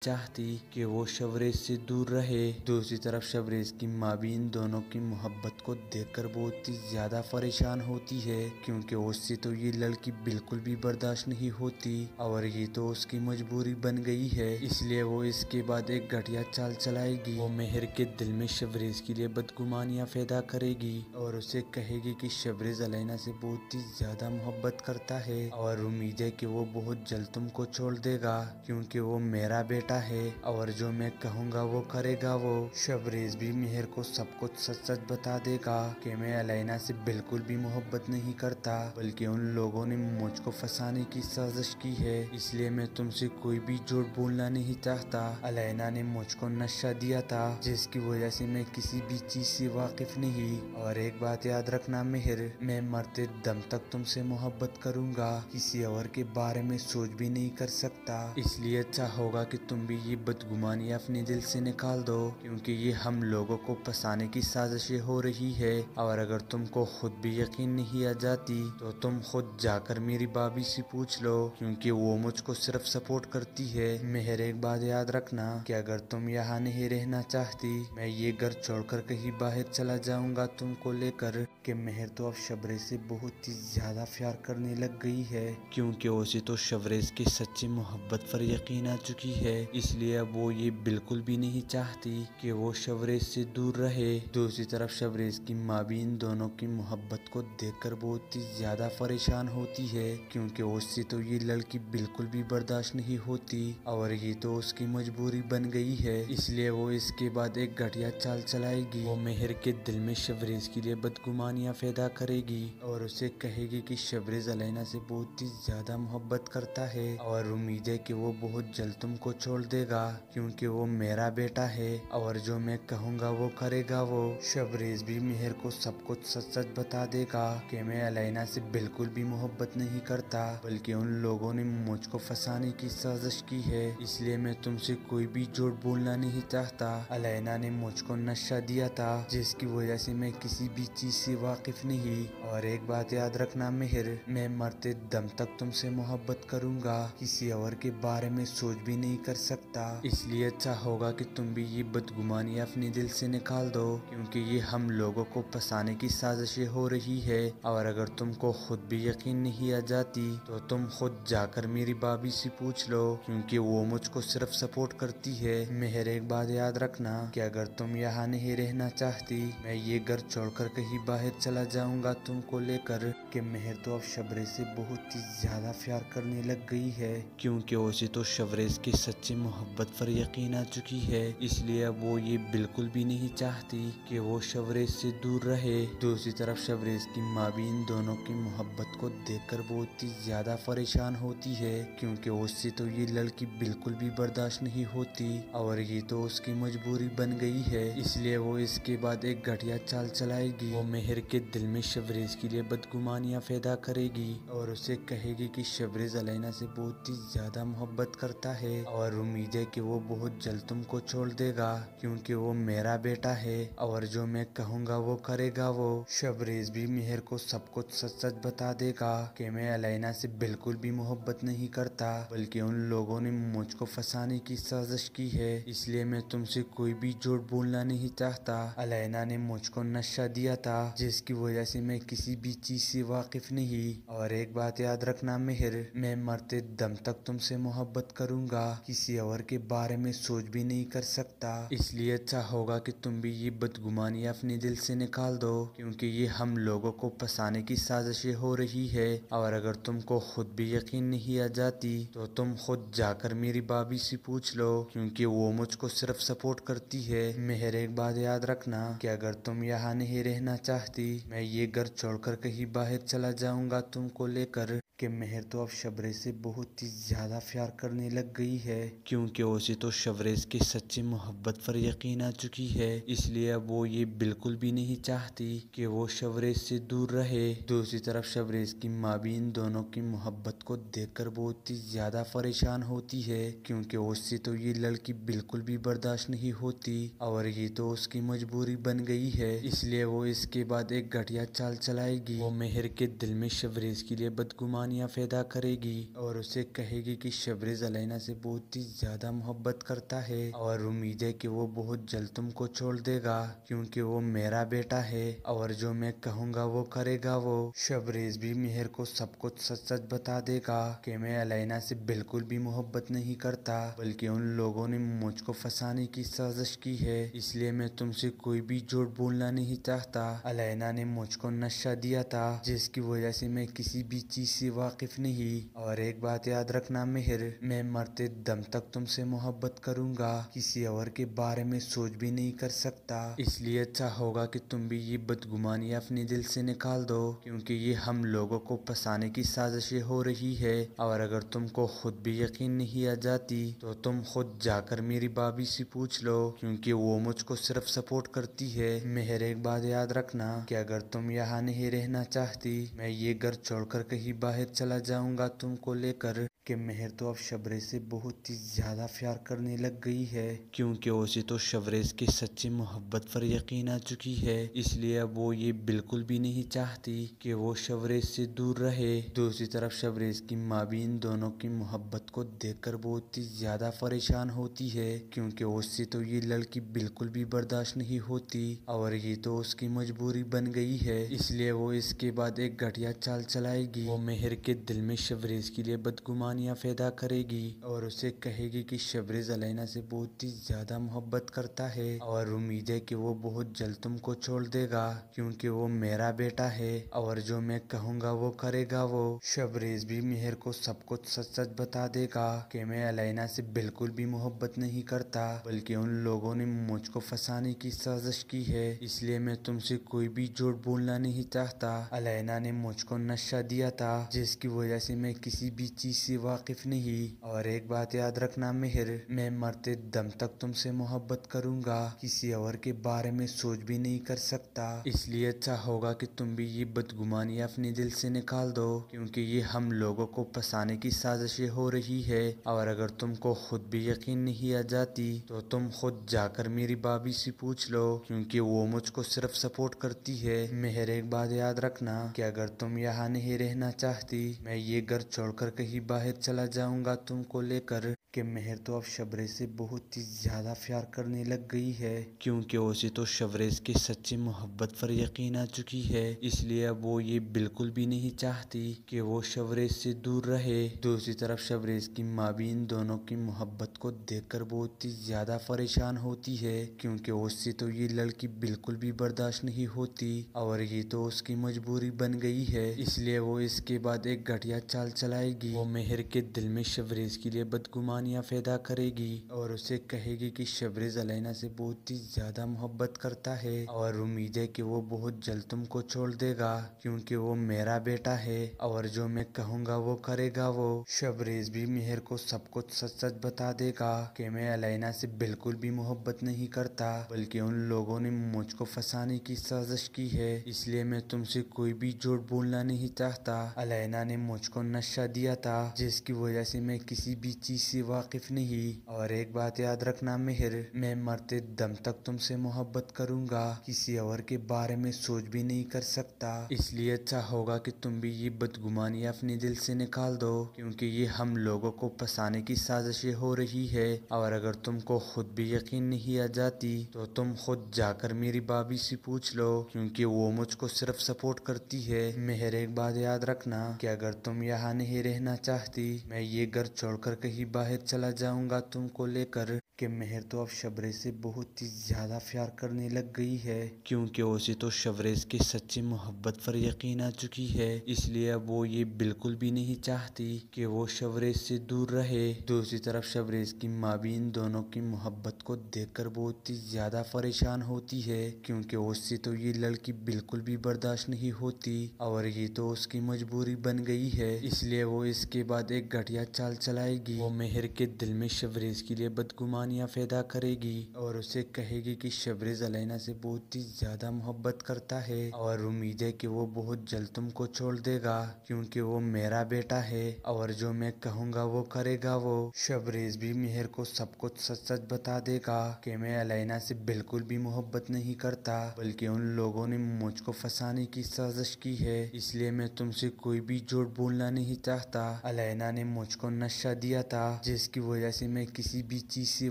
चाहती कि वो शबरेज से दूर रहे। दूसरी तरफ शबरेज की माँ भी इन दोनों की मोहब्बत को देखकर बहुत ही ज्यादा परेशान होती है, क्योंकि उससे तो ये लड़की बिल्कुल भी बर्दाश्त नहीं होती और ये तो उसकी मजबूरी बन गई है। इसलिए वो इसके बाद एक घटिया चाल चलाएगी। वो मेहर के दिल में शबरेज के लिए बदगुमानियां पैदा करेगी और उसे कहेगी कि शबरेज अलैना से बहुत ही ज्यादा मोहब्बत करता है और उम्मीद है कि वो बहुत जल्द तुमको छोड़ देगा, क्योंकि वो मेरा बेटा है और जो मैं कहूँगा वो करेगा। वो शबरेज भी मेहर को सब कुछ सच सच बता देगा कि मैं अलैना से बिल्कुल भी मोहब्बत नहीं करता, बल्कि उन लोगों ने मुझको फंसाने की साजिश की है, इसलिए मैं तुमसे कोई भी झूठ बोलना नहीं चाहता। अलैना ने मुझको नशा दिया था जिसकी वजह से मैं किसी भी चीज से वाकिफ नहीं। और एक बात याद रखना मेहर, मैं मरते दम तक तुमसे मोहब्बत करूंगा, किसी और के बारे में सोच भी नहीं कर सकता। इसलिए अच्छा होगा कि तुम भी ये बदगुमानी अपने दिल से निकाल दो, क्योंकि ये हम लोगों को फंसाने की साजिशें हो रही है। और अगर तुमको खुद भी यकीन नहीं आ जाती तो तुम खुद जाकर मेरी भाभी से पूछ लो, क्योंकि वो मुझको सिर्फ सपोर्ट करती है। मेहर एक बात याद रखना कि अगर तुम यहाँ नहीं रहना चाहती, मैं ये घर छोड़कर कहीं बाहर चला जाऊंगा तुमको लेकर। कि मेहर तो अब शबरेज से बहुत ही ज्यादा प्यार करने लग गई है, क्योंकि उसे तो शबरेज की सच्ची मोहब्बत पर यकीन आ चुकी है। इसलिए अब वो ये बिल्कुल भी नहीं चाहती कि वो शबरेज से दूर रहे। दूसरी तरफ शबरेज की माँ भी इन दोनों की मोहब्बत को देखकर बहुत ही ज्यादा परेशान होती है, क्योंकि उससे तो ये लड़की बिल्कुल भी बर्दाश्त नहीं होती और ये तो उसकी मजबूरी बन गई है। इसलिए वो इसके बाद एक घटिया चाल चलाएगी। वो मेहर के दिल में शबरेज के लिए बदगुमानियां पैदा करेगी और उसे कहेगी कि शबरेज अलैना से बहुत ही ज्यादा मोहब्बत करता है और उम्मीद है कि वो बहुत जल्द तुमको छोड़ देगा, क्योंकि वो मेरा बेटा है और जो मैं कहूँगा वो करेगा। वो शबरेज भी मेहर को सब कुछ सच सच बता देगा कि मैं अलैना से बिल्कुल भी मोहब्बत नहीं करता, बल्कि उन लोगों ने मुझको फंसाने की साजिश की है, इसलिए मैं तुमसे कोई भी झूठ बोलना नहीं चाहता। अलैना ने मुझको नशा दिया था जिसकी वजह से मैं किसी भी चीज से वाकिफ नहीं। और एक बात याद रखना मेहर, मैं मरते दम तक तुमसे मोहब्बत करूंगा, किसी और के बारे में सोच भी नहीं कर सकता। इसलिए अच्छा होगा कि तुम भी ये बदगुमानी अपने दिल से निकाल दो, क्योंकि ये हम लोगों को फंसाने की साजिशें हो रही है। और अगर तुमको खुद भी यकीन नहीं आ जाती तो तुम खुद जाकर मेरी भाभी से पूछ लो, क्योंकि वो मुझको सिर्फ सपोर्ट करती है। मेहर एक बात याद रखना कि अगर तुम यहाँ नहीं रहना चाहती, मैं ये घर छोड़कर कहीं बाहर चला जाऊंगा तुमको लेकर। कि मेहर तो अब शबरेज से बहुत ही ज्यादा प्यार करने लग गई है, क्योंकि उसे तो शबरेज की सच्ची मोहब्बत पर यकीन आ चुकी है। इसलिए अब वो ये बिल्कुल भी नहीं चाहती कि वो शबरेज से दूर रहे। दूसरी तरफ शबरेज की माँ भी इन दोनों की मोहब्बत को देखकर बहुत ही ज्यादा परेशान होती है, क्योंकि उससे तो ये लड़की बिल्कुल भी बर्दाश्त नहीं होती और ये तो उसकी मजबूरी बन गई है। इसलिए वो इसके बाद एक घटिया चाल चलाएगी। वो मेहर के दिल में शबरेज के लिए बदगुमानियां पैदा करेगी और उसे कहेगी कि शबरेज अलैना से बहुत ही ज्यादा मोहब्बत करता है और उम्मीद है कि वो बहुत जल्द तुमको छोड़ देगा, क्योंकि वो मेरा बेटा है और जो मैं कहूँगा वो करेगा। वो शबरेज भी मेहर को सब कुछ सच सच बता देगा कि मैं अलैना से बिल्कुल भी मोहब्बत नहीं करता, बल्कि उन लोगों ने मुझको फंसाने की साजिश की है, इसलिए मैं तुमसे कोई भी झूठ बोलना नहीं चाहता। अलैना ने मुझको नशा दिया था जिसकी वजह से मैं किसी भी चीज से वाकिफ नहीं। और एक बात याद रखना मेहर, मैं मरते दम तक तुमसे मोहब्बत करूंगा, किसी और के बारे में सोच भी नहीं कर सकता। इसलिए अच्छा होगा कि तुम भी ये बदगुमानी अपने दिल से निकाल दो, क्योंकि ये हम लोगों को फंसाने की साजिशें हो रही है। और अगर तुमको खुद भी यकीन नहीं आ जाती तो तुम खुद जाकर मेरी भाभी से पूछ लो, क्योंकि वो मुझको सिर्फ सपोर्ट करती है। मेहर एक बात याद रखना कि अगर तुम यहाँ नहीं रहना चाहती, मैं ये घर छोड़कर कहीं बाहर चला जाऊंगा तुमको लेकर। कि मेहर तो अब शबरेज से बहुत ही ज्यादा प्यार करने लग गई है, क्योंकि उसे तो शबरेज की सच्ची मोहब्बत पर यकीन आ चुकी है। इसलिए अब वो ये बिल्कुल भी नहीं चाहती कि वो शबरेज से दूर रहे। दूसरी तरफ शबरेज की माँ भी इन दोनों की मोहब्बत को देखकर बहुत ही ज्यादा परेशान होती है, क्योंकि उससे तो ये लड़की बिल्कुल भी बर्दाश्त नहीं होती और ये तो उसकी मजबूरी बन गई है। इसलिए वो इसके बाद एक घटिया चाल चलाएगी। वो मेहर के दिल में शबरेज के लिए बदगुमान बदगुमानियां पैदा करेगी और उसे कहेगी कि शबरेज अलैना से बहुत ही ज्यादा मोहब्बत करता है और उम्मीद है कि वो बहुत जल्द तुमको छोड़ देगा क्योंकि वो मेरा बेटा है और जो मैं कहूँगा वो करेगा। वो शबरेज भी मेहर को सब कुछ सच सच बता देगा कि मैं अलैना से बिल्कुल भी मोहब्बत नहीं करता बल्कि उन लोगों ने मुझको फंसाने की साजिश की है, इसलिए मैं तुमसे कोई भी झूठ बोलना नहीं चाहता। अलैना ने मुझको नशा दिया था जिसकी वजह से मैं किसी भी चीज से वाकिफ नहीं। और एक बात याद रखना मेहर, मैं मरते दम तक तुमसे मोहब्बत करूंगा, किसी और के बारे में सोच भी नहीं कर सकता। इसलिए अच्छा होगा कि तुम भी ये बदगुमानी अपने दिल से निकाल दो क्योंकि ये हम लोगों को फंसाने की साजिशें हो रही है। और अगर तुमको खुद भी यकीन नहीं आ जाती तो तुम खुद जाकर मेरी भाभी से पूछ लो क्योंकि वो मुझको सिर्फ सपोर्ट करती है। मेहर एक बात याद रखना कि अगर तुम यहाँ नहीं रहना चाहती मैं ये घर छोड़कर कहीं बाहर चला जाऊंगा तुमको लेकर। कि मेहर तो अब शबरेज से बहुत ही ज्यादा प्यार करने लग गई है क्योंकि उसे तो शबरेज की सच्ची मोहब्बत पर यकीन आ चुकी है, इसलिए अब वो ये बिल्कुल भी नहीं चाहती कि वो शबरेज से दूर रहे। दूसरी तरफ शबरेज की माँ भी इन दोनों की मोहब्बत को देखकर बहुत ही ज्यादा परेशान होती है क्योंकि उससे तो ये लड़की बिल्कुल भी बर्दाश्त नहीं होती और ये तो उसकी मजबूरी बन गई है, इसलिए वो इसके बाद एक घटिया चाल चलाएगी। वो मेहर के दिल में शबरेज के लिए बदगुमानियां पैदा करेगी और उसे कहेगी कि शबरेज अलैना से बहुत ही ज्यादा मोहब्बत करता है और उम्मीद है कि वो बहुत जल्द तुमको छोड़ देगा क्योंकि वो मेरा बेटा है और जो मैं कहूँगा वो करेगा। वो शबरेज भी मेहर को सब कुछ सच सच बता देगा कि मैं अलैना से बिल्कुल भी मोहब्बत नहीं करता बल्कि उन लोगों ने मुझको फंसाने की साजिश की है, इसलिए मैं तुमसे कोई भी झूठ बोलना नहीं चाहता। अलैना ने मुझको नशा दिया था जिसकी वजह से मैं किसी भी चीज से वाकिफ नहीं। और एक बात याद रखना मेहर, मैं मरते दम तक तुमसे मोहब्बत करूंगा, किसी और के बारे में सोच भी नहीं कर सकता। इसलिए अच्छा होगा कि तुम भी ये बदगुमानी अपने दिल से निकाल दो क्योंकि ये हम लोगों को फंसाने की साजिशें हो रही है। और अगर तुमको खुद भी यकीन नहीं आ जाती तो तुम खुद जाकर मेरी भाभी से पूछ लो क्योंकि वो मुझको सिर्फ सपोर्ट करती है। मेहर एक बात याद रखना कि अगर तुम यहाँ नहीं रहना चाहती मैं ये घर छोड़कर कहीं बाहर चला जाऊंगा तुमको लेकर। कि मेहर तो अब शबरेज से बहुत ही ज्यादा प्यार करने लग गई है क्योंकि उसे तो शबरेज की सच्ची मोहब्बत पर यकीन आ चुकी है, इसलिए अब वो ये बिल्कुल भी नहीं चाहती कि वो शबरेज से दूर रहे। दूसरी तरफ शबरेज की माँ भी इन दोनों की मोहब्बत को देखकर बहुत ही ज्यादा परेशान होती है क्योंकि उससे तो ये लड़की बिल्कुल भी बर्दाश्त नहीं होती और ये तो उसकी मजबूरी बन गई है, इसलिए वो इसके बाद एक घटिया चाल चलाएगी। वो मेहर के दिल में शबरेज के लिए बदगुमानियां पैदा करेगी और उसे कहेगी कि शबरेज अलैना से बहुत ही ज्यादा मोहब्बत करता है और उम्मीद है कि वो बहुत जल्द तुमको छोड़ देगा क्योंकि वो मेरा बेटा है और जो मैं कहूँगा वो करेगा। वो शबरेज भी मेहर को सब कुछ सच सच बता देगा कि मैं अलैना से बिल्कुल भी मोहब्बत नहीं करता बल्कि उन लोगों ने मुझको फंसाने की साजिश की है, इसलिए मैं तुमसे कोई भी झूठ बोलना नहीं चाहता। अलैना ने मुझको नशा दिया था जिसकी वजह से मैं किसी भी चीज से वाकिफ नहीं। और एक बात याद रखना मेहर, मैं मरते दम तक तुमसे मोहब्बत करूंगा, किसी और के बारे में सोच भी नहीं कर सकता। इसलिए अच्छा होगा कि तुम भी ये बदगुमानी अपने दिल से निकाल दो क्योंकि ये हम लोगों को फंसाने की साजिशें हो रही है। और अगर तुमको खुद भी यकीन नहीं आ जाती तो तुम खुद जाकर मेरी भाभी से पूछ लो क्योंकि वो मुझको सिर्फ सपोर्ट करती है। मेहर एक बात याद रखना कि अगर तुम यहाँ नहीं रहना चाहती मैं ये घर छोड़कर कहीं बाहर चला जाऊंगा तुमको लेकर। कि मेहर तो अब शबरेज से बहुत ही ज्यादा प्यार करने लग गई है क्योंकि उसे तो शबरेज की सच्ची मोहब्बत पर यकीन आ चुकी है, इसलिए अब वो ये बिल्कुल भी नहीं चाहती कि वो शबरेज से दूर रहे। दूसरी तरफ शबरेज की माँ भी इन दोनों की मोहब्बत को देखकर बहुत ही ज्यादा परेशान होती है क्योंकि उससे तो ये लड़की बिल्कुल भी बर्दाश्त नहीं होती और ये तो उसकी मजबूरी बन गई है, इसलिए वो इसके बाद एक घटिया चाल चलाएगी। वो मेहर کے دل میں شبریز کے لیے بدگمانیاں پیدا کرے گی اور اسے کہے گی کہ شبریز علینا سے بہت ہی زیادہ محبت کرتا ہے اور امید ہے کہ وہ بہت جلد تم کو چھوڑ دے گا کیونکہ وہ میرا بیٹا ہے اور جو میں کہوں گا وہ کرے گا وہ۔ شبریز بھی مہر کو سب کچھ سچ سچ بتا دے گا کہ میں علینا سے بالکل بھی محبت نہیں کرتا بلکہ ان لوگوں نے مجھ کو پھنسانے کی سازش کی ہے، اس لیے میں تم سے کوئی بھی جھوٹ بولنا نہیں چاہتا۔ علینا نے مجھ کو نشہ دیا تھا جس کی وجہ سے میں کسی بھی چیز سے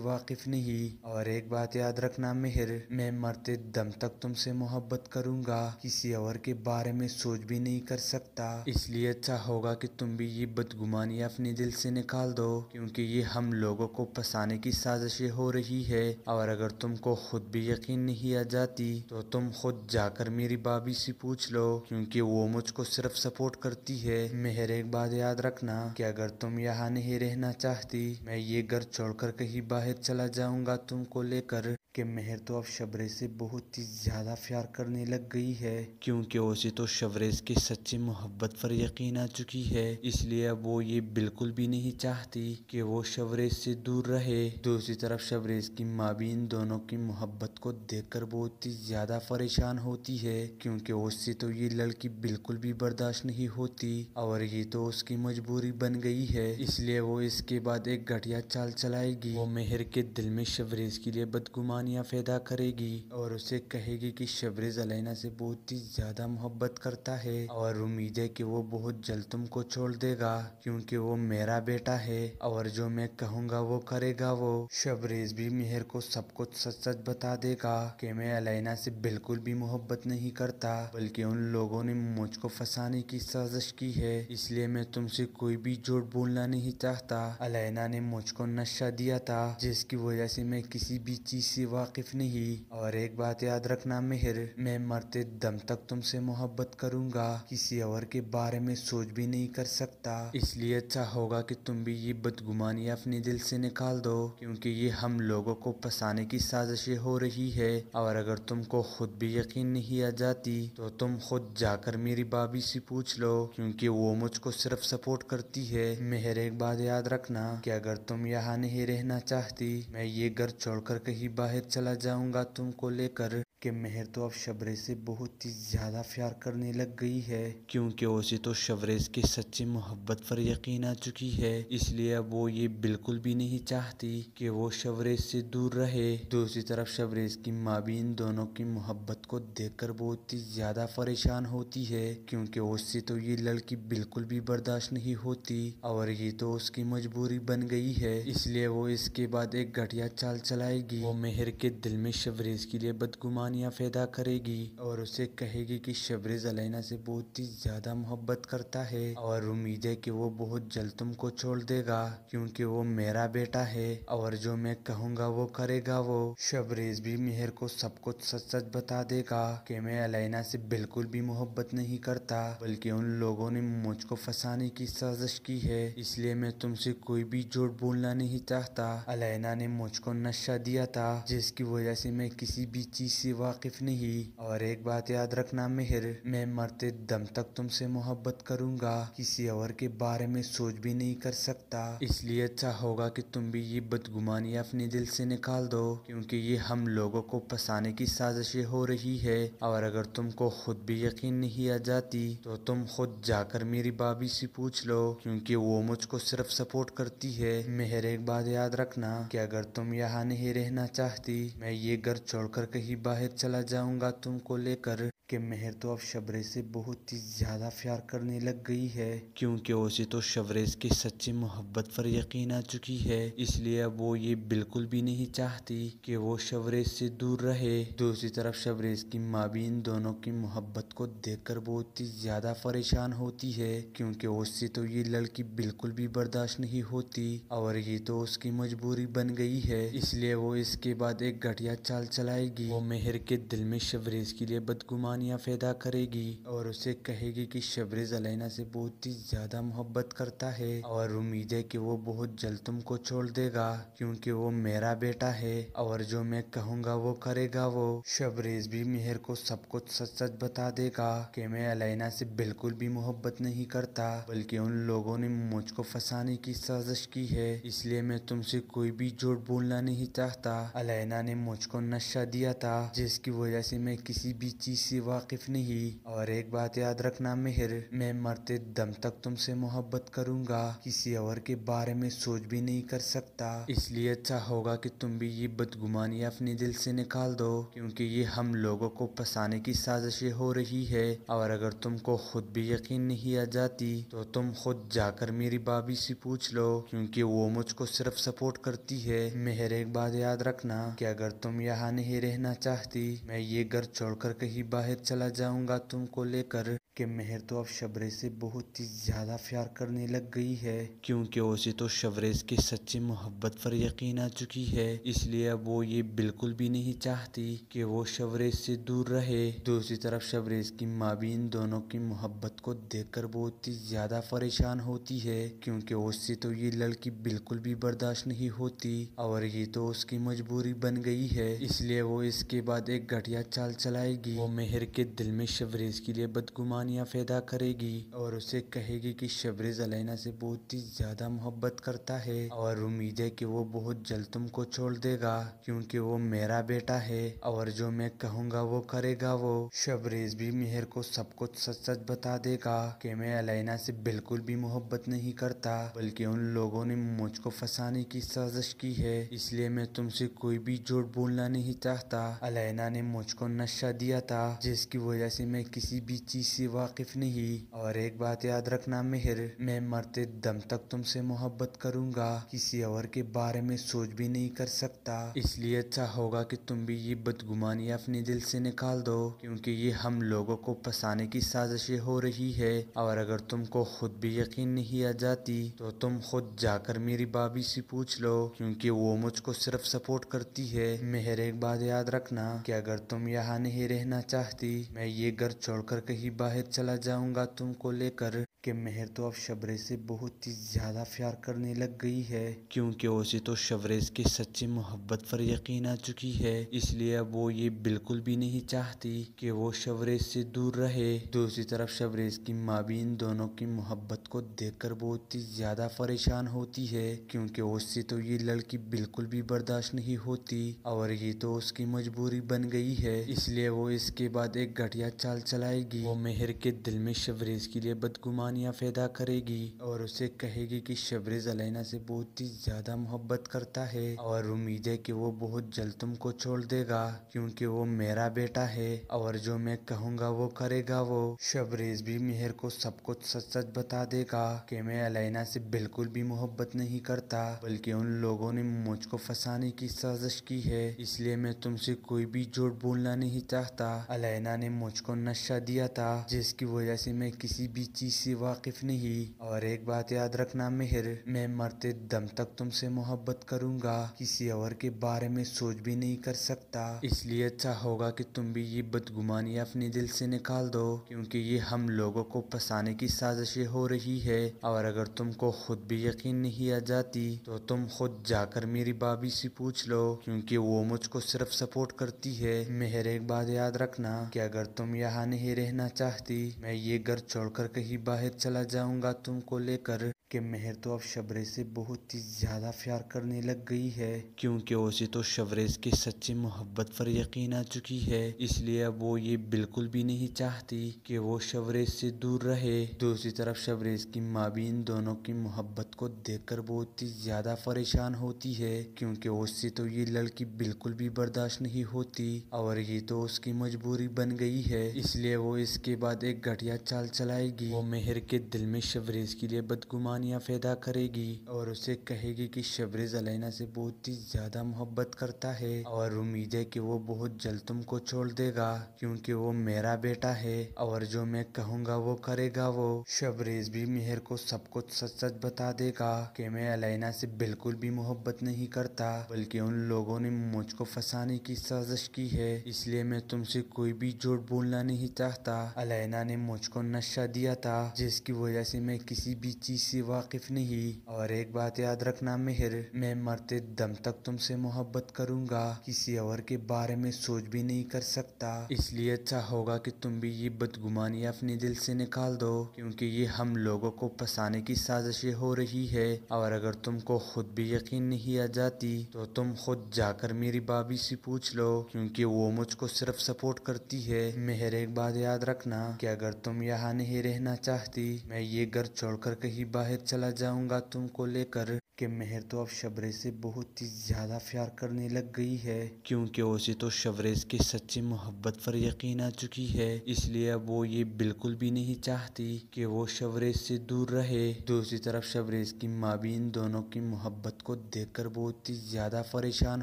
واقف نہیں، اور ایک بات یاد رکھنا مہر، میں مرتے دم تک تم سے محبت کروں گا، کسی اور کے بارے میں سوچ بھی نہیں کر سکتا، اس لیے اچھا ہوگا کہ تم بھی یہ بدگمانی اپنے دل سے نکال دو کیونکہ یہ ہم لوگوں کو پھنسانے کی سازشیں ہو رہی ہے، اور اگر تم کو خود بھی یقین نہیں آ جاتی تو تم خود جا کر میری بھابھی سے پوچھ لو کیونکہ وہ مجھ کو صرف سپورٹ کرتی ہے۔ مہر ایک بات یاد رکھنا کہ اگر تم یہاں نہیں رہنا چاہتی میں یہ گھر چھوڑ کر کہیں باہر چلا جاؤں گا تم کو لے کر، کہ مہر تو اب شبریز سے بہت ہی زیادہ پیار کرنے لگ گئی ہے کیونکہ اسے تو شبریز کی سچی محبت پر یقین آ چکی ہے، اس لیے اب وہ یہ بالکل بھی نہیں چاہتی کہ وہ شبریز سے دور رہے۔ دوسری طرف شبریز کی ماں بھی ان دونوں کی محبت کو دیکھ کر بہت ہی زیادہ پریشان ہوتی ہے کیونکہ اس سے تو یہ لڑکی بالکل بھی برداشت نہیں ہوتی اور یہ تو اس کی مجبوری بن گئی ہے، اس لیے وہ اس کے بعد ایک گھٹیا چال چلائے گی، وہ مہر کے دل میں شبریز کے لیے بدگمانیاں پیدا کرے گی اور اسے کہے گی کہ شبریز علینا سے بہت ہی زیادہ محبت کرتا ہے اور امید ہے کہ وہ بہت جلد تم کو چھوڑ دے گا کیونکہ وہ میرا بیٹا ہے اور جو میں کہوں گا وہ کرے گا وہ۔ شبریز بھی مہر کو سب کچھ سچ سچ بتا دے گا کہ میں علینا سے بالکل بھی محبت نہیں کرتا بلکہ ان لوگوں نے مجھ کو پھنسانے کی سازش کی ہے، اس لیے میں تم سے کوئی بھی جھوٹ بولنا نہیں چاہتا۔ علینا نے مجھ کو نشہ دیا تھا جس کی وجہ سے میں کسی بھی چیز سے واقف نہیں، اور ایک بات یاد رکھنا مہر، میں مرتے دم تک تم سے محبت کروں گا، کسی اور کے بارے میں سوچ بھی نہیں کر سکتا، اس لیے اچھا ہوگا کہ تم بھی یہ بدگمانی اپنے دل سے نکال دو کیونکہ یہ ہم لوگوں کو پھنسانے کی سازشیں ہو رہی ہے، اور اگر تم کو خود بھی یقین نہیں آ جاتی تو تم خود جا کر میری بھابھی سے پوچھ لو کیونکہ وہ مجھ کو صرف سپورٹ کرتی ہے۔ مہر ایک بات یاد رکھنا کہ اگر تم یہاں نہیں رہنا چاہتی میں یہ گھر چھوڑ کر کہیں باہر چلا جاؤں گا تم کو لے کر، کہ مہر تو اب شبریز سے بہت ہی زیادہ پیار کرنے لگ گئی ہے کیونکہ اسے تو شبریز کی سچی محبت پر یقین آ چکی ہے، اس لیے اب وہ یہ بالکل بھی نہیں چاہتی کہ وہ شبریز سے دور رہے۔ دوسری طرف شبریز کی ماں بھی ان دونوں کی محبت کو دیکھ کر بہت ہی زیادہ پریشان ہوتی ہے کیونکہ اس سے تو یہ لڑکی بالکل بھی برداشت نہیں ہوتی اور یہ تو اس کی مجبوری بن گئی ہے، اس لیے وہ اس کے بعد ایک گھٹیا چال چلائے گی، وہ مہر کے دل میں شبریز کے لیے بدگمانیاں پیدا کرے گی اور اسے کہے گی کہ شبریز علینا سے بہت ہی زیادہ محبت کرتا ہے اور امید ہے کہ وہ بہت جلد تم کو چھوڑ دے گا کیونکہ وہ میرا بیٹا ہے اور جو میں کہوں گا وہ کرے گا وہ۔ شبریز بھی مہر کو سب کچھ سچ سچ بتا دے گا کہ میں علینا سے بالکل بھی محبت نہیں کرتا بلکہ ان لوگوں نے مجھ کو پھنسانے کی سازش کی ہے، اس لیے میں تم سے کوئی بھی جھوٹ بولنا نہیں چاہتا۔ علینا نے مجھ کو نشہ دیا تھا جس کی وجہ سے میں کسی بھی چیز سے واقف نہیں، اور ایک بات یاد رکھنا مہر، میں مرتے دم تک تم سے محبت کروں گا، کسی اور کے بارے میں سوچ بھی نہیں کر سکتا، اس لیے اچھا ہوگا کہ تم بھی یہ بدگمانی اپنے دل سے نکال دو کیونکہ یہ ہم لوگوں کو پھنسانے کی سازشیں ہو رہی ہے، اور اگر تم کو خود بھی یقین نہیں آ جاتی تو تم خود جا کر میری بھابھی سے پوچھ لو کیونکہ وہ مجھ کو صرف سپورٹ کرتی ہے۔ مہر ایک بات یاد رکھنا کہ اگر تم یہاں نہیں رہنا چاہتی میں یہ گھر چھوڑ کر کہیں باہر چلا جاؤں گا تم کو لے کر، کہ مہر تو اب شبریز سے بہت ہی زیادہ پیار کرنے لگ گئی ہے کیونکہ اسے تو شبریز کی سچی محبت پر یقین آ چکی ہے، اس لیے اب وہ یہ بالکل بھی نہیں چاہتی کہ وہ شبریز سے دور رہے۔ دوسری طرف شبریز کی ماں بھی ان دونوں کی محبت کو دیکھ کر بہت ہی زیادہ پریشان ہوتی ہے کیونکہ اس سے تو یہ لڑکی بالکل بھی برداشت نہیں ہوتی اور یہ تو اس کی مجبوری بن گئی ہے، اس لیے وہ اس کے بعد ایک گھٹیا چال چلائے گی، وہ مہر کے دل میں شبریز کے لیے بدگمان बदगुमानियां पैदा करेगी और उसे कहेगी कि शबरेज अलैना से बहुत ही ज्यादा मोहब्बत करता है और उम्मीद है कि वो बहुत जल्द तुमको छोड़ देगा क्योंकि वो मेरा बेटा है और जो मैं कहूँगा वो करेगा। वो शबरेज भी मेहर को सब कुछ सच सच बता देगा कि मैं अलैना से बिल्कुल भी मोहब्बत नहीं करता, बल्कि उन लोगों ने मुझको फंसाने की साजिश की है, इसलिए मैं तुमसे कोई भी झूठ बोलना नहीं चाहता। अलैना ने मुझको नशा दिया था जिसकी वजह से मैं किसी भी चीज से वाकिफ नहीं। और एक बात याद रखना मेहर, मैं मरते दम तक तुमसे मोहब्बत करूंगा, किसी और के बारे में सोच भी नहीं कर सकता। इसलिए अच्छा होगा कि तुम भी ये बदगुमानी अपने दिल से निकाल दो क्योंकि ये हम लोगों को फंसाने की साजिशें हो रही है। और अगर तुमको खुद भी यकीन नहीं आ जाती तो तुम खुद जाकर मेरी भाभी से पूछ लो क्योंकि वो मुझको सिर्फ सपोर्ट करती है। मेहर एक बात याद रखना कि अगर तुम यहाँ नहीं रहना चाहती मैं ये घर छोड़कर कहीं बाहर चला जाऊंगा तुमको लेकर। कि मेहर तो अब शबरेज से बहुत ही ज्यादा प्यार करने लग गई है क्योंकि उसे तो शबरेज की सच्ची मोहब्बत पर यकीन आ चुकी है, इसलिए अब वो ये बिल्कुल भी नहीं चाहती कि वो शबरेज से दूर रहे। दूसरी तरफ शबरेज की माँ भी इन दोनों की मोहब्बत को देखकर बहुत ही ज्यादा परेशान होती है क्योंकि उससे तो ये लड़की बिल्कुल भी बर्दाश्त नहीं होती और ये तो उसकी मजबूरी बन गई है, इसलिए वो इसके बाद एक घटिया चाल चलाएगी। वो मेहर के दिल में शबरेज के लिए बदगुमानियां पैदा करेगी और उसे कहेगी कि शबरेज अलैना से बहुत ही ज्यादा मोहब्बत करता है और उम्मीद है कि वो बहुत जल्द तुमको छोड़ देगा क्योंकि वो मेरा बेटा है और जो मैं कहूँगा वो करेगा। वो शबरेज भी मेहर को सब कुछ सच सच बता देगा कि मैं अलैना से बिल्कुल भी मोहब्बत नहीं करता, बल्कि उन लोगों ने मुझको फंसाने की साजिश की है, इसलिए मैं तुमसे कोई भी झूठ बोलना नहीं चाहता। अलैना ने मुझको नशा दिया था जिसकी वजह से मैं किसी भी चीज से वाकिफ नहीं। और एक बात याद रखना मेहर, मैं मरते दम तक तुमसे मोहब्बत करूंगा, किसी और के बारे में सोच भी नहीं कर सकता। इसलिए अच्छा होगा कि तुम भी ये बदगुमानी अपने दिल से निकाल दो क्योंकि ये हम लोगों को फंसाने की साजिशें हो रही है। और अगर तुमको खुद भी यकीन नहीं आ जाती तो तुम खुद जाकर मेरी भाभी से पूछ लो क्योंकि वो मुझको सिर्फ सपोर्ट करती है। मेहर एक बात याद रखना कि अगर तुम यहाँ नहीं रहना चाहती मैं ये घर छोड़कर कहीं बाहर चला जाऊंगा तुमको लेकर। कि मेहर तो अब शबरेज से बहुत ही ज्यादा प्यार करने लग गई है क्योंकि उसे तो शबरेज की सच्ची मोहब्बत पर यकीन आ चुकी है, इसलिए अब वो ये बिल्कुल भी नहीं चाहती कि वो शबरेज से दूर रहे। दूसरी तरफ शबरेज की माँ भी इन दोनों की मोहब्बत को देखकर बहुत ही ज्यादा परेशान होती है क्योंकि उससे तो ये लड़की बिल्कुल भी बर्दाश्त नहीं होती और ये तो उसकी मजबूरी बन गई है, इसलिए वो इसके बाद एक घटिया चाल चलाएगी। वो मेहर के दिल में शबरेज के लिए बदगुमानियां पैदा करेगी और उसे कहेगी कि शबरेज अलैना से बहुत ही ज्यादा मोहब्बत करता है और उम्मीद है कि वो बहुत जल्द तुमको छोड़ देगा क्योंकि वो मेरा बेटा है और जो मैं कहूँगा वो करेगा। वो शबरेज भी मेहर को सब कुछ सच सच बता देगा कि मैं अलैना से बिल्कुल भी मोहब्बत नहीं करता, बल्कि उन लोगों ने मुझको फंसाने की साजिश की है, इसलिए मैं तुमसे कोई भी झूठ बोलना नहीं चाहता। अलैना ने मुझको नशा दिया था जिसकी वजह से मैं किसी भी चीज से वाकिफ नहीं। और एक बात याद रखना मेहर, मैं मरते दम तक तुमसे मोहब्बत करूंगा, किसी और के बारे में सोच भी नहीं कर सकता। इसलिए अच्छा होगा कि तुम भी ये बदगुमानी अपने दिल से निकाल दो क्योंकि ये हम लोगों को फंसाने की साजिशें हो रही है। और अगर तुमको खुद भी यकीन नहीं आ जाती तो तुम खुद जाकर मेरी भाभी से पूछ लो क्योंकि वो मुझको सिर्फ सपोर्ट करती है। मेहर एक बात याद रखना कि अगर तुम यहाँ नहीं रहना चाहती मैं ये घर छोड़कर कहीं बाहर चला जाऊंगा तुमको लेकर। कि मेहर तो अब शबरेज से बहुत ही ज्यादा प्यार करने लग गई है क्योंकि उसे तो शबरेज की सच्ची मोहब्बत पर यकीन आ चुकी है, इसलिए अब वो ये बिल्कुल भी नहीं चाहती कि वो शबरेज से दूर रहे। दूसरी तरफ शबरेज की माँ भी इन दोनों की मोहब्बत को देखकर बहुत ही ज्यादा परेशान होती है क्योंकि उससे तो ये लड़की बिल्कुल भी बर्दाश्त नहीं होती और ये तो उसकी मजबूरी बन गई है, इसलिए वो इसके बाद एक घटिया चाल चलाएगी। वो मेहर के दिल में शबरेज के लिए बदगुमान बदगुमानियां पैदा करेगी और उसे कहेगी कि शबरेज अलैना से बहुत ही ज्यादा मोहब्बत करता है और उम्मीद है कि वो बहुत जल्द तुमको छोड़ देगा क्योंकि वो मेरा बेटा है और जो मैं कहूँगा वो करेगा। वो शबरेज भी मेहर को सब कुछ सच सच बता देगा कि मैं अलैना से बिल्कुल भी मोहब्बत नहीं करता, बल्कि उन लोगों ने मुझको फंसाने की साजिश की है, इसलिए मैं तुमसे कोई भी झूठ बोलना नहीं चाहता। अलैना ने मुझको नशा दिया था जिसकी वजह से मैं किसी भी चीज से वाकिफ नहीं। और एक बात याद रखना मेहर, मैं मरते दम तक तुमसे मोहब्बत करूंगा, किसी और के बारे में सोच भी नहीं कर सकता। इसलिए अच्छा होगा कि तुम भी ये बदगुमानी अपने दिल से निकाल दो क्योंकि ये हम लोगों को फंसाने की साजिशें हो रही है। और अगर तुमको खुद भी यकीन नहीं आ जाती तो तुम खुद जाकर मेरी भाभी से पूछ लो क्योंकि वो मुझको सिर्फ सपोर्ट करती है। मेहर एक बात याद रखना कि अगर तुम यहाँ नहीं रहना चाहती मैं ये घर छोड़कर कहीं बाहर चला जाऊंगा तुमको लेकर। कि मेहर तो अब शबरेज से बहुत ही ज्यादा प्यार करने लग गई है क्योंकि उसे तो शबरेज की सच्ची मोहब्बत पर यकीन आ चुकी है, इसलिए अब वो ये बिल्कुल भी नहीं चाहती कि वो शबरेज से दूर रहे। दूसरी तरफ शबरेज की माँ भी इन दोनों की मोहब्बत को देखकर बहुत ही ज्यादा परेशान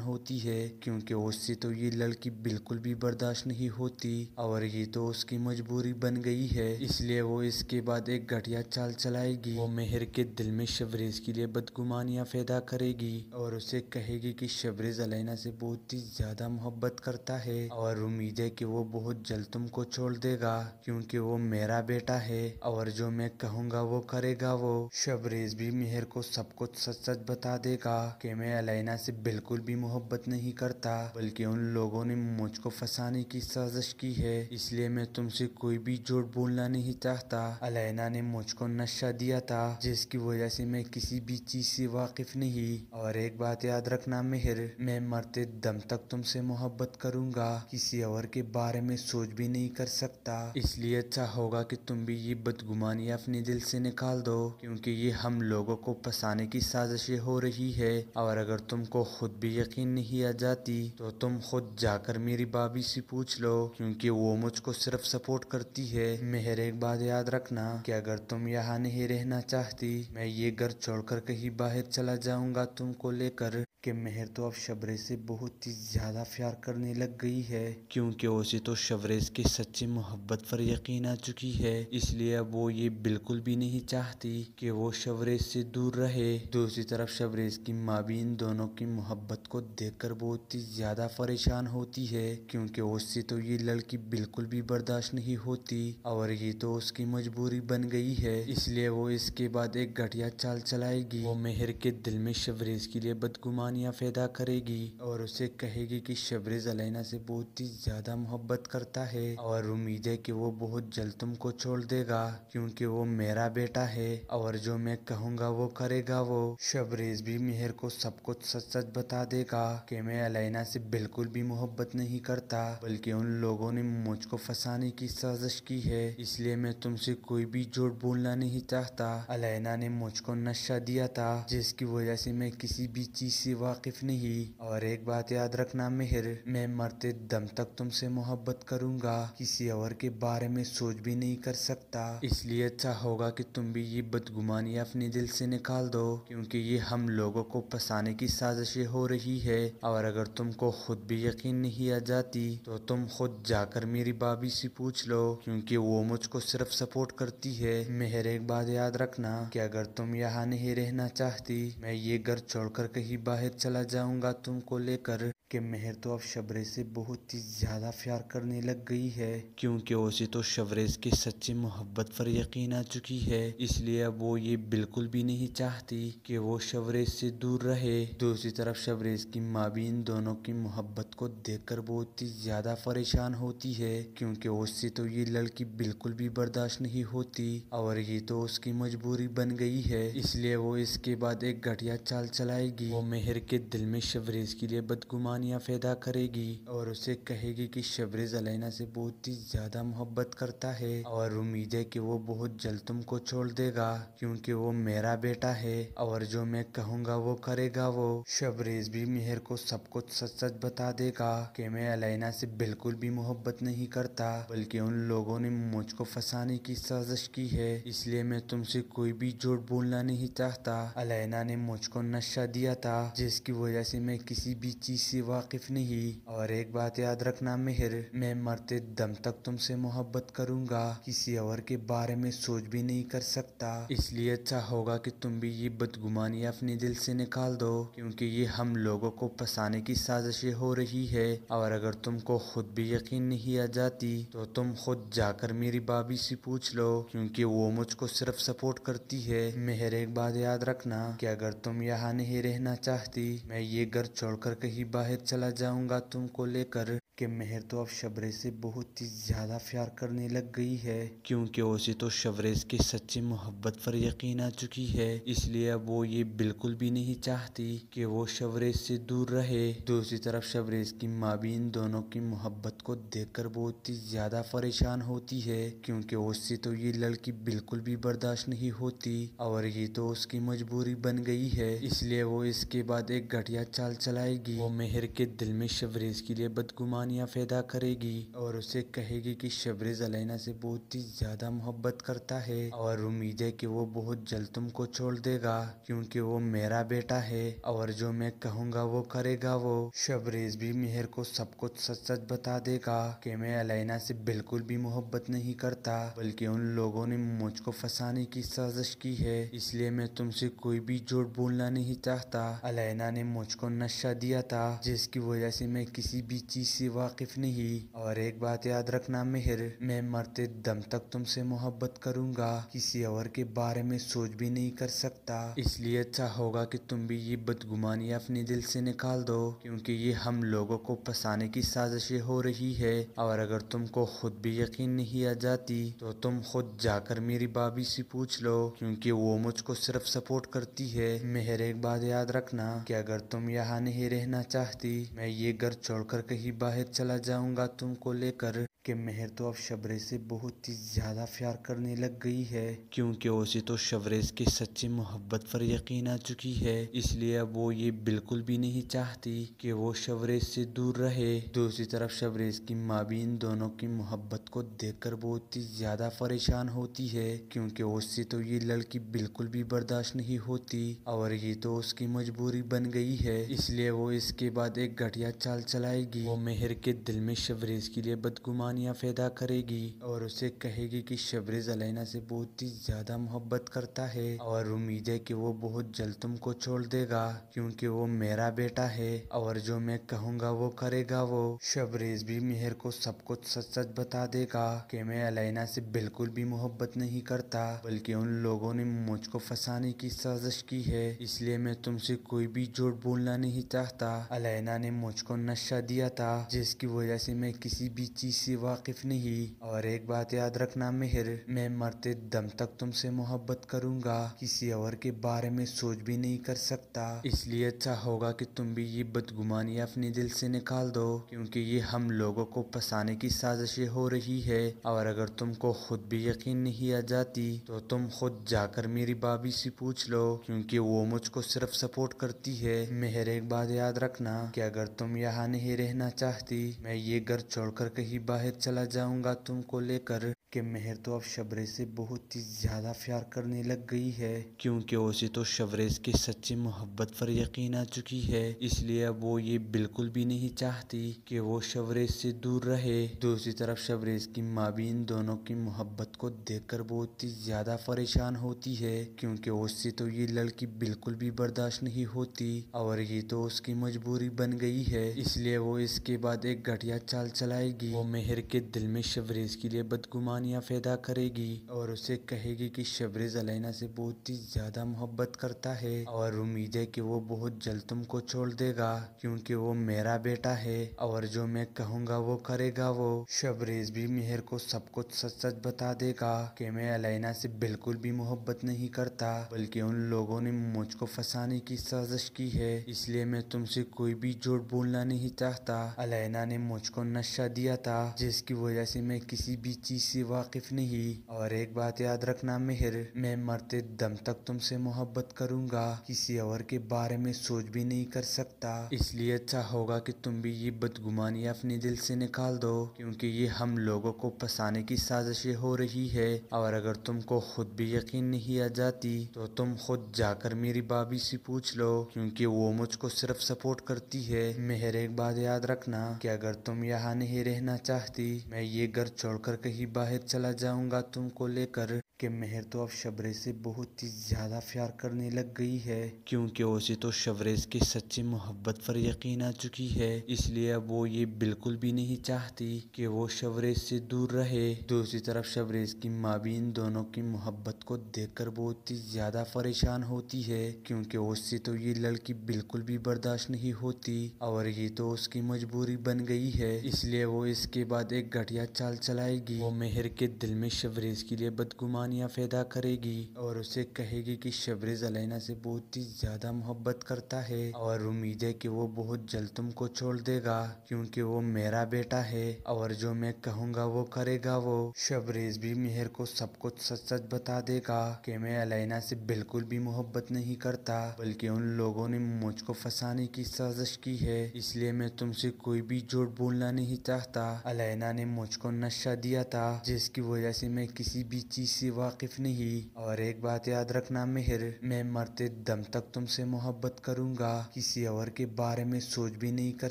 होती है क्योंकि उससे तो ये लड़की बिल्कुल भी बर्दाश्त नहीं होती और ये तो उसकी मजबूरी बन गई है, इसलिए वो इसके बाद एक घटिया चाल चलाएगी। वो मेहर के दिल में शबरेज के लिए बदगुमानियां पैदा करेगी और उसे कहेगी कि शबरेज अलैना से बहुत ही ज्यादा मोहब्बत करता है और उम्मीद है कि वो बहुत जल्द तुमको छोड़ देगा क्योंकि वो मेरा बेटा है और जो मैं कहूँगा वो करेगा। वो शबरेज भी मेहर को सब कुछ सच सच बता देगा कि मैं अलैना से बिल्कुल भी मोहब्बत नहीं करता, बल्कि उन लोगों ने मुझको फंसाने की साजिश की है, इसलिए मैं तुमसे कोई भी झूठ बोलना नहीं चाहता। अलैना ने मुझको नशा दिया था जिसकी वजह से मैं किसी भी चीज से वाकिफ नहीं। और एक बात याद रखना मेहर, मैं मरते दम तक तुमसे मोहब्बत करूंगा, किसी और के बारे में सोच भी नहीं कर सकता। इसलिए अच्छा होगा कि तुम भी ये बदगुमानी अपने दिल से निकाल दो क्योंकि ये हम लोगों को फंसाने की साजिशें हो रही है। और अगर तुमको खुद भी यकीन नहीं आ जाती तो तुम खुद जाकर मेरी भाभी से पूछ लो क्योंकि वो मुझको सिर्फ सपोर्ट करती है। मेहर एक बात याद रखना कि अगर तुम यहाँ नहीं रहना चाहती मैं ये घर छोड़कर कहीं बाहर चला जाऊंगा तुमको लेकर। कि मेहर तो अब शबरेज से बहुत ही ज्यादा प्यार करने लग गई है क्योंकि उसे तो शबरेज की सच्ची मोहब्बत पर यकीन आ चुकी है, इसलिए अब वो ये बिल्कुल भी नहीं चाहती कि वो शबरेज से दूर रहे। दूसरी तरफ शबरेज की माँ भी इन दोनों की मोहब्बत को देखकर बहुत ही ज्यादा परेशान होती है क्योंकि उससे तो ये लड़की बिल्कुल भी बर्दाश्त नहीं होती और ये तो उसकी मजबूरी बन गई है, इसलिए वो इसके बाद एक घटिया चाल चलाएगी। वो मेहर के दिल में शबरेज के लिए बदगुमानियां पैदा करेगी और उसे कहेगी कि शबरेज अलैना से बहुत ही ज्यादा मोहब्बत करता है और उम्मीद है कि वो बहुत जल्द तुमको छोड़ देगा क्योंकि वो मेरा बेटा है और जो मैं कहूँगा वो करेगा। वो शबरेज भी मेहर को सब कुछ सच सच बता देगा कि मैं अलैना से बिल्कुल भी मोहब्बत नहीं करता, बल्कि उन लोगों ने मुझको फंसाने की साजिश की है, इसलिए मैं तुमसे कोई भी झूठ बोलना नहीं चाहता। अलैना ने मुझको नशा दिया था जिसकी वजह से मैं किसी भी चीज से वाकिफ नहीं। और एक बात याद रखना मेहर, मैं मरते दम तक तुमसे मोहब्बत करूंगा, किसी और के बारे में सोच भी नहीं कर सकता। इसलिए अच्छा होगा कि तुम भी ये बदगुमानी अपने दिल से निकाल दो क्योंकि ये हम लोगों को फंसाने की साजिशें हो रही है। और अगर तुमको खुद भी यकीन नहीं आ जाती तो तुम खुद जाकर मेरी भाभी से पूछ लो क्योंकि वो मुझको सिर्फ सपोर्ट करती है। मेहर एक बात याद रखना कि अगर तुम यहाँ नहीं रहना चाहती मैं ये घर छोड़कर कहीं बाहर चला जाऊंगा तुमको लेकर। कि मेहर तो अब शबरेज से बहुत ही ज्यादा प्यार करने लग गई है क्योंकि उसे तो शबरेज की सच्ची मोहब्बत पर यकीन आ चुकी है, इसलिए अब वो ये बिल्कुल भी नहीं चाहती कि वो शबरेज से दूर रहे। दूसरी तरफ शबरेज की माँ भी इन दोनों की मोहब्बत को देखकर बहुत ही ज्यादा परेशान होती है क्योंकि उससे तो ये लड़की बिल्कुल भी बर्दाश्त नहीं होती और ये तो उसकी मजबूरी बन गई है, इसलिए वो इसके बाद एक घटिया चाल चलाएगी। वो मेहर مہر کے دل میں شبریز کے لیے بدگمانیاں پیدا کرے گی اور اسے کہے گی کہ شبریز علینا سے بہت ہی زیادہ محبت کرتا ہے اور امید ہے کہ وہ بہت جلد تم کو چھوڑ دے گا کیونکہ وہ میرا بیٹا ہے اور جو میں کہوں گا وہ کرے گا وہ۔ شبریز بھی مہر کو سب کچھ سچ سچ بتا دے گا کہ میں علینا سے بالکل بھی محبت نہیں کرتا بلکہ ان لوگوں نے مجھ کو پھنسانے کی سازش کی ہے، اس لیے میں تم سے کوئی بھی جھوٹ بولنا نہیں چاہتا۔ علینا نے مجھ کو نشہ دیا تھا جس کی وجہ سے میں کسی بھی چیز سے واقف نہیں، اور ایک بات یاد رکھنا مہر، میں مرتے دم تک تم سے محبت کروں گا، کسی اور کے بارے میں سوچ بھی نہیں کر سکتا، اس لیے اچھا ہوگا کہ تم بھی یہ بدگمانی اپنے دل سے نکال دو کیونکہ یہ ہم لوگوں کو پھنسانے کی سازشیں ہو رہی ہے، اور اگر تم کو خود بھی یقین نہیں آ جاتی تو تم خود جا کر میری بھابھی سے پوچھ لو کیونکہ وہ مجھ کو صرف سپورٹ کرتی ہے۔ مہر ایک بات یاد رکھنا کہ اگر تم یہاں نہیں رہنا چاہتی میں یہ گھر چھوڑ کر کہیں باہر چلا جاؤں گا تم کو لے کر، کہ مہر تو اب شبریز سے بہت ہی زیادہ پیار کرنے لگ گئی ہے کیونکہ اسے تو شبریز کی سچی محبت پر یقین آ چکی ہے، اس لیے اب وہ یہ بالکل بھی نہیں چاہتی کہ وہ شبریز سے دور رہے۔ دوسری طرف شبریز کی ماں بھی ان دونوں کی محبت کو دیکھ کر بہت ہی زیادہ پریشان ہوتی ہے کیونکہ اس سے تو یہ لڑکی بالکل بھی برداشت نہیں ہوتی اور یہ تو اس کی مجبوری بن گئی ہے، اس لیے وہ اس کے بعد ایک گھٹیا چال چلائے گی، وہ مہر کے دل میں شبریز کے لیے بدگمانیاں پیدا کرے گی اور اسے کہے گی کہ شبریز علینا سے بہت ہی زیادہ محبت کرتا ہے اور امید ہے کہ وہ بہت جلد تم کو چھوڑ دے گا کیونکہ وہ میرا بیٹا ہے اور جو میں کہوں گا وہ کرے گا وہ۔ شبریز بھی مہر کو سب کچھ سچ سچ بتا دے گا کہ میں علینا سے بالکل بھی محبت نہیں کرتا بلکہ ان لوگوں نے مجھ کو پھنسانے کی سازش کی ہے، اس لیے میں تم سے کوئی بھی جھوٹ بولنا نہیں چاہتا۔ علینا نے مجھ کو نشہ دیا تھا جس کی وجہ سے میں کسی بھی چیز سے واقف نہیں، اور ایک بات یاد رکھنا مہر، میں مرتے دم تک تم سے محبت کروں گا، کسی اور کے بارے میں سوچ بھی نہیں کر سکتا، اس لیے اچھا ہوگا کہ تم بھی یہ بدگمانی اپنے دل سے نکال دو کیونکہ یہ ہم لوگوں کو پھنسانے کی سازشیں ہو رہی ہے، اور اگر تم کو خود بھی یقین نہیں آ جاتی تو تم خود جا کر میری بھابھی سے پوچھ لو کیونکہ وہ مجھ کو صرف سپورٹ کرتی ہے۔ مہر ایک بات یاد رکھنا کہ اگر تم یہاں نہیں رہنا چاہتی میں یہ گھر چھوڑ کر کہیں باہر چلا جاؤں گا تم کو لے کر، کہ مہر تو اب شبریز سے بہت ہی زیادہ پیار کرنے لگ گئی ہے کیونکہ اسے تو شبریز کی سچی محبت پر یقین آ چکی ہے، اس لیے اب وہ یہ بالکل بھی نہیں چاہتی کہ وہ شبریز سے دور رہے۔ دوسری طرف شبریز کی ماں بھی ان دونوں کی محبت کو دیکھ کر بہت ہی زیادہ پریشان ہوتی ہے کیونکہ اس سے تو یہ لڑکی بالکل بھی برداشت نہیں ہوتی اور یہ تو اس کی مجبوری بن گئی ہے، اس لیے وہ اس کے بعد ایک گھٹیا چال چلائے گی، وہ مہر کے دل میں شبریز کے لیے بدگمانیاں پیدا کرے گی اور اسے کہے گی کہ شبریز علینا سے بہت ہی زیادہ محبت کرتا ہے اور امید ہے کہ وہ بہت جلد تم کو چھوڑ دے گا کیونکہ وہ میرا بیٹا ہے اور جو میں کہوں گا وہ کرے گا وہ۔ شبریز بھی مہر کو سب کچھ سچ سچ بتا دے گا کہ میں علینا سے بالکل بھی محبت نہیں کرتا بلکہ ان لوگوں نے مجھ کو پھنسانے کی سازش کی ہے، اس لیے میں تم سے کوئی بھی جھوٹ بولنا نہیں چاہتا۔ علینا نے مجھ کو نشہ دیا تھا جس کی وجہ سے میں کسی بھی چیز سے واقف نہیں، اور ایک بات یاد رکھنا مہر، میں مرتے دم تک تم سے محبت کروں گا، کسی اور کے بارے میں سوچ بھی نہیں کر سکتا، اس لیے اچھا ہوگا کہ تم بھی یہ بدگمانی اپنے دل سے نکال دو کیونکہ یہ ہم لوگوں کو پھنسانے کی سازشیں ہو رہی ہے، اور اگر تم کو خود بھی یقین نہیں آ جاتی تو تم خود جا کر میری بھابھی سے پوچھ لو کیونکہ وہ مجھ کو صرف سپورٹ کرتی ہے۔ مہر ایک بات یاد رکھنا کہ اگر تم یہاں نہیں رہنا چاہتی میں یہ گھر چھوڑ کر کہیں باہر چلا جاؤں گا تم کو لے کر، کہ مہر تو اب شبریز سے بہت ہی زیادہ پیار کرنے لگ گئی ہے کیونکہ اسے تو شبریز کی سچی محبت پر یقین آ چکی ہے، اس لیے اب وہ یہ بالکل بھی نہیں چاہتی کہ وہ شبریز سے دور رہے۔ دوسری طرف شبریز کی ماں بھی ان دونوں کی محبت کو دیکھ کر بہت ہی زیادہ پریشان ہوتی ہے کیونکہ اس سے تو یہ لڑکی بالکل بھی برداشت نہیں ہوتی اور یہ تو اس کی مجبوری بن گئی ہے، اس لیے وہ اس کے بعد ایک گھٹیا چال چلائے گی، وہ مہر کے دل میں شبریز کے لیے بدگمانی बदगुमानियां पैदा करेगी और उसे कहेगी कि शबरेज अलैना से बहुत ही ज्यादा मोहब्बत करता है और उम्मीद है कि वो बहुत जल्द तुमको छोड़ देगा क्योंकि वो मेरा बेटा है और जो मैं कहूँगा वो करेगा। वो शबरेज भी मेहर को सब कुछ सच सच बता देगा कि मैं अलैना से बिल्कुल भी मोहब्बत नहीं करता, बल्कि उन लोगों ने मुझको फंसाने की साजिश की है, इसलिए मैं तुमसे कोई भी झूठ बोलना नहीं चाहता। अलैना ने मुझको नशा दिया था जिसकी वजह से मैं किसी भी चीज से वाकिफ नहीं। और एक बात याद रखना मेहर, मैं मरते दम तक तुमसे मोहब्बत करूंगा, किसी और के बारे में सोच भी नहीं कर सकता। इसलिए अच्छा होगा कि तुम भी ये बदगुमानी अपने दिल से निकाल दो क्योंकि ये हम लोगों को फंसाने की साजिशें हो रही है। और अगर तुमको खुद भी यकीन नहीं आ जाती तो तुम खुद जाकर मेरी भाभी से पूछ लो क्योंकि वो मुझको सिर्फ सपोर्ट करती है। मेहर एक बात याद रखना कि अगर तुम यहाँ नहीं रहना चाहती मैं ये घर छोड़कर कहीं बाहर चला जाऊंगा तुमको लेकर। कि मेहर तो अब शबरेज से बहुत ही ज्यादा प्यार करने लग गई है क्योंकि उसे तो शबरेज की सच्ची मोहब्बत पर यकीन आ चुकी है, इसलिए अब वो ये बिल्कुल भी नहीं चाहती कि वो शबरेज से दूर रहे। दूसरी तरफ शबरेज की माँ भी इन दोनों की मोहब्बत को देखकर बहुत ही ज्यादा परेशान होती है क्योंकि उससे तो ये लड़की बिल्कुल भी बर्दाश्त नहीं होती और ये तो उसकी मजबूरी बन गई है, इसलिए वो इसके बाद एक घटिया चाल चलाएगी। वो मेहर के दिल में शबरेज के लिए बदगुमानियां पैदा करेगी और उसे कहेगी कि शबरेज अलैना से बहुत ही ज्यादा मोहब्बत करता है और उम्मीद है कि वो बहुत जल्द तुमको छोड़ देगा क्योंकि वो मेरा बेटा है और जो मैं कहूँगा वो करेगा। वो शबरेज भी मेहर को सब कुछ सच सच बता देगा कि मैं अलैना से बिल्कुल भी मोहब्बत नहीं करता, बल्कि उन लोगों ने मुझको फंसाने की साजिश की है, इसलिए मैं तुमसे कोई भी झूठ बोलना नहीं चाहता। अलैना ने मुझको नशा दिया था जिसकी वजह से मैं किसी भी चीज से वाकिफ नहीं। और एक बात याद रखना मेहर, मैं मरते दम तक तुमसे मोहब्बत करूंगा, किसी और के बारे में सोच भी नहीं कर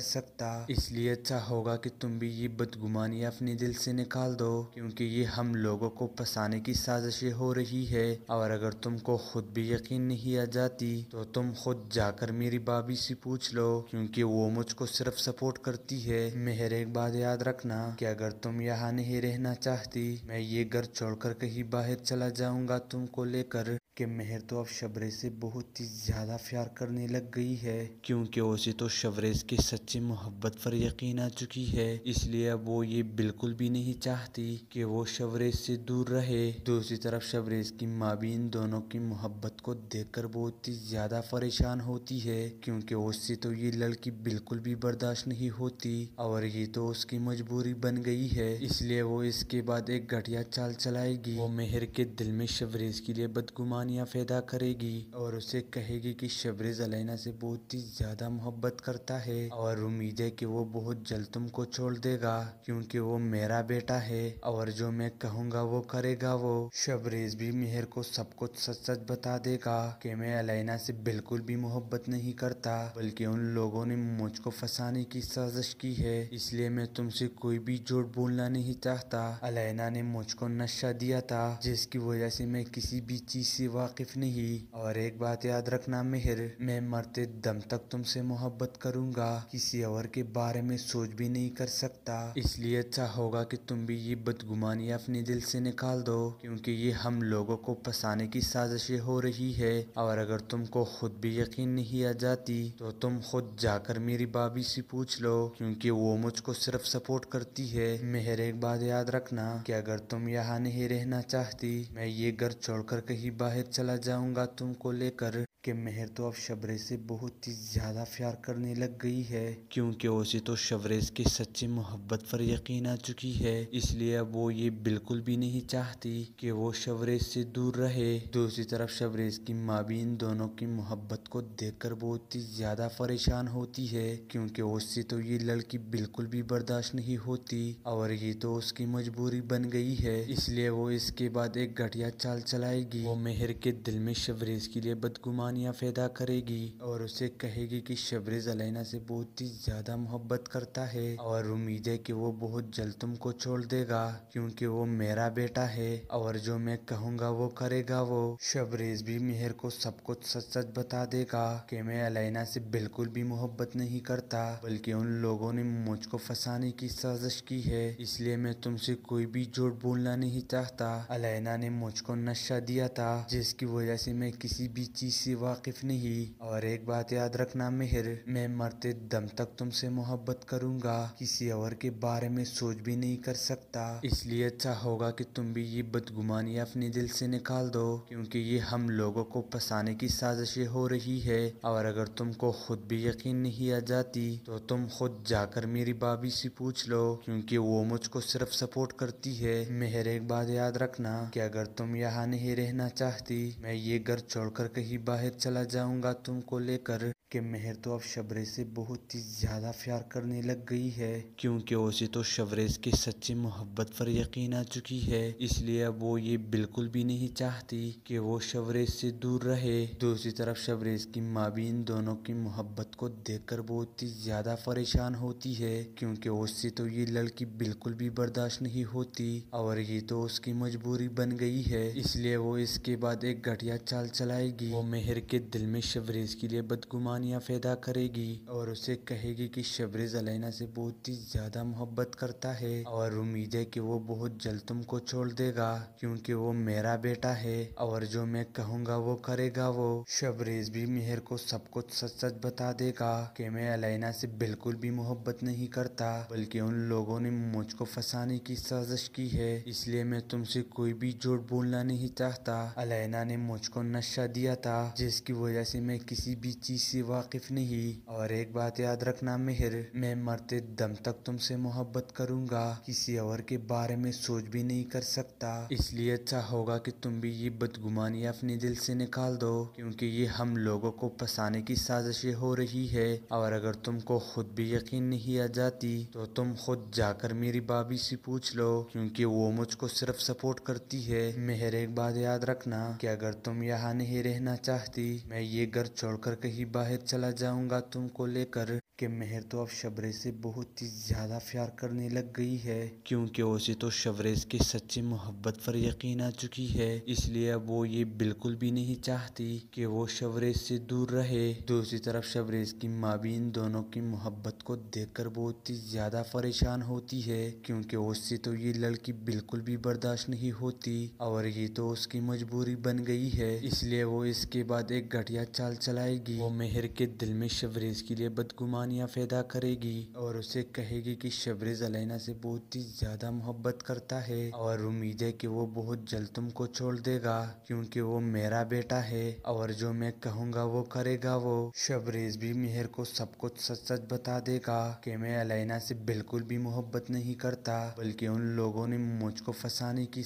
सकता। इसलिए अच्छा होगा कि तुम भी ये बदगुमानी अपने दिल से निकाल दो क्योंकि ये हम लोगों को फंसाने की साजिशें हो रही है। और अगर तुमको खुद भी यकीन नहीं आ जाती तो तुम खुद जाकर मेरी भाभी से पूछ लो क्योंकि वो मुझको सिर्फ सपोर्ट करती है। मेहर एक बात याद रखना कि अगर तुम यहाँ नहीं रहना चाहती मैं ये घर छोड़कर कहीं बाहर चला जाऊंगा तुमको लेकर। कि मेहर तो अब शबरेज से बहुत ही ज्यादा प्यार करने लग गई है क्योंकि उसे तो शबरेज की सच्ची मोहब्बत पर यकीन आ चुकी है, इसलिए अब वो ये बिल्कुल भी नहीं चाहती कि वो शबरेज से दूर रहे। दूसरी तरफ शबरेज की माँ भी इन दोनों की मोहब्बत को देखकर बहुत ही ज्यादा परेशान होती है क्योंकि उससे तो ये लड़की बिल्कुल भी बर्दाश्त नहीं होती और ये तो उसकी मजबूरी बन गई है, इसलिए वो इसके बाद एक घटिया चाल चलाएगी। वो मेहर के दिल में शबरेज के लिए बदगुमानियां पैदा करेगी और उसे कहेगी कि शबरेज अलैना से बहुत ही ज्यादा मोहब्बत करता है और उम्मीद है कि वो बहुत जल्द तुमको छोड़ देगा क्योंकि वो मेरा बेटा है और जो मैं कहूँगा वो करेगा। वो शबरेज भी मेहर को सब कुछ सच सच बता देगा कि मैं अलैना से बिल्कुल भी मोहब्बत नहीं करता, बल्कि उन लोगों ने मुझको फंसाने की साजिश की है, इसलिए मैं तुमसे कोई भी झूठ बोलना नहीं चाहता। अलैना ने मुझको नशा दिया था जिसकी वजह से मैं किसी भी चीज से वाकिफ नहीं। और एक बात याद रखना मेहर, मैं मरते दम तक तुमसे मोहब्बत करूंगा, किसी और के बारे में सोच भी नहीं कर सकता। इसलिए अच्छा होगा कि तुम भी ये बदगुमानी अपने दिल से निकाल दो क्योंकि ये हम लोगों को फंसाने की साजिशें हो रही है। और अगर तुमको खुद भी यकीन नहीं आ जाती तो तुम खुद जाकर मेरी भाभी से पूछ लो क्योंकि वो मुझको सिर्फ सपोर्ट करती है। मेहर एक बात याद रखना कि अगर तुम यहाँ नहीं रहना चाहती मैं ये घर छोड़कर कहीं बाहर चला जाऊंगा तुमको लेकर। कि मेहर तो अब शबरेज से बहुत ही ज्यादा प्यार करने लग गई है क्योंकि उसे तो शबरेज की सच्ची मोहब्बत पर यकीन आ चुकी है, इसलिए अब वो ये बिल्कुल भी नहीं चाहती कि वो शबरेज से दूर रहे। दूसरी तरफ शबरेज की माँ भी इन दोनों की मोहब्बत को देखकर बहुत ही ज्यादा परेशान होती है क्योंकि उससे तो ये लड़की बिल्कुल भी बर्दाश्त नहीं होती और ये तो उसकी मजबूरी बन गई है, इसलिए वो इसके बाद एक घटिया चाल चलाएगी। वो मेहर के दिल में शबरेज के लिए बदगुमानी बदगुमानियां पैदा करेगी और उसे कहेगी कि शबरेज अलाइना से बहुत ही ज्यादा मोहब्बत करता है और उम्मीद है कि वो बहुत जल्द तुमको छोड़ देगा क्योंकि वो मेरा बेटा है और जो मैं कहूँगा वो करेगा। वो शबरेज भी मेहर को सब कुछ सच सच बता देगा कि मैं अलाइना से बिल्कुल भी मोहब्बत नहीं करता, बल्कि उन लोगों ने मुझको फंसाने की साजिश की है, इसलिए मैं तुमसे कोई भी झूठ बोलना नहीं चाहता। अलाइना ने मुझको नशा दिया था जिसकी वजह से मैं किसी भी चीज से वाकिफ नहीं। और एक बात याद रखना मेहर, मैं मरते दम तक तुमसे मोहब्बत करूंगा, किसी और के बारे में सोच भी नहीं कर सकता। इसलिए अच्छा होगा कि तुम भी ये बदगुमानी अपने दिल से निकाल दो क्योंकि ये हम लोगों को फंसाने की साजिशें हो रही है। और अगर तुमको खुद भी यकीन नहीं आ जाती तो तुम खुद जाकर मेरी भाभी से पूछ लो क्योंकि वो मुझको सिर्फ सपोर्ट करती है। मेहर एक बात याद रखना कि अगर तुम यहाँ नहीं रहना चाहती मैं ये घर छोड़कर कहीं बाहर चला जाऊंगा तुमको लेकर। कि मेहर तो अब शबरेज से बहुत ही ज्यादा प्यार करने लग गई है क्योंकि उसे तो शबरेज की सच्ची मोहब्बत पर यकीन आ चुकी है, इसलिए अब वो ये बिल्कुल भी नहीं चाहती कि वो शबरेज से दूर रहे। दूसरी तरफ शबरेज की माँ भी इन दोनों की मोहब्बत को देखकर बहुत ही ज्यादा परेशान होती है क्योंकि उससे तो ये लड़की बिल्कुल भी बर्दाश्त नहीं होती और ये तो उसकी मजबूरी बन गई है, इसलिए वो इसके बाद एक घटिया चाल चलाएगी। वो मेहर के दिल में शबरेज के लिए बदगुमानियां पैदा करेगी और उसे कहेगी कि शबरेज अलाइना से बहुत ही ज्यादा मोहब्बत करता है और उम्मीद है कि वो बहुत जल्द तुमको छोड़ देगा क्योंकि वो मेरा बेटा है और जो मैं कहूँगा वो करेगा। वो शबरेज भी मेहर को सब कुछ सच सच बता देगा कि मैं अलाइना से बिल्कुल भी मोहब्बत नहीं करता, बल्कि उन लोगों ने मुझको फंसाने की साजिश की है, इसलिए मैं तुमसे कोई भी झूठ बोलना नहीं चाहता। अलाइना ने मुझको नशा दिया था जिसकी वजह से मैं किसी भी चीज से वाकिफ नहीं। और एक बात याद रखना मेहर, मैं मरते दम तक तुमसे मोहब्बत करूंगा, किसी और के बारे में सोच भी नहीं कर सकता। इसलिए अच्छा होगा कि तुम भी ये बदगुमानी अपने दिल से निकाल दो क्योंकि ये हम लोगों को फंसाने की साजिशें हो रही है। और अगर तुमको खुद भी यकीन नहीं आ जाती तो तुम खुद जाकर मेरी भाभी से पूछ लो क्योंकि वो मुझको सिर्फ सपोर्ट करती है। मेहर एक बात याद रखना कि अगर तुम यहाँ नहीं रहना चाहती मैं ये घर छोड़कर कहीं बाहर चला जाऊंगा तुमको लेकर। कि मेहर तो अब शबरेज से बहुत ही ज्यादा प्यार करने लग गई है क्योंकि उसे तो शबरेज की सच्ची मोहब्बत पर यकीन आ चुकी है, इसलिए अब वो ये बिल्कुल भी नहीं चाहती कि वो शबरेज से दूर रहे। दूसरी तरफ शबरेज की माँ भी इन दोनों की मोहब्बत को देखकर बहुत ही ज्यादा परेशान होती है क्योंकि उससे तो ये लड़की बिल्कुल भी बर्दाश्त नहीं होती और ये तो उसकी मजबूरी बन गई है, इसलिए वो इसके बाद एक घटिया चाल चलाएगी। वो मेहर के दिल में शबरेज के लिए बदगुमानियां पैदा करेगी और उसे कहेगी कि शबरेज अलाइना से बहुत ही ज्यादा मोहब्बत करता है और उम्मीद है कि वो बहुत जल्द तुमको छोड़ देगा क्योंकि वो मेरा बेटा है और जो मैं कहूँगा वो करेगा। वो शबरेज भी मेहर को सब कुछ सच सच बता देगा कि मैं अलाइना से बिल्कुल भी मोहब्बत नहीं करता, बल्कि उन लोगों ने मुझको फंसाने की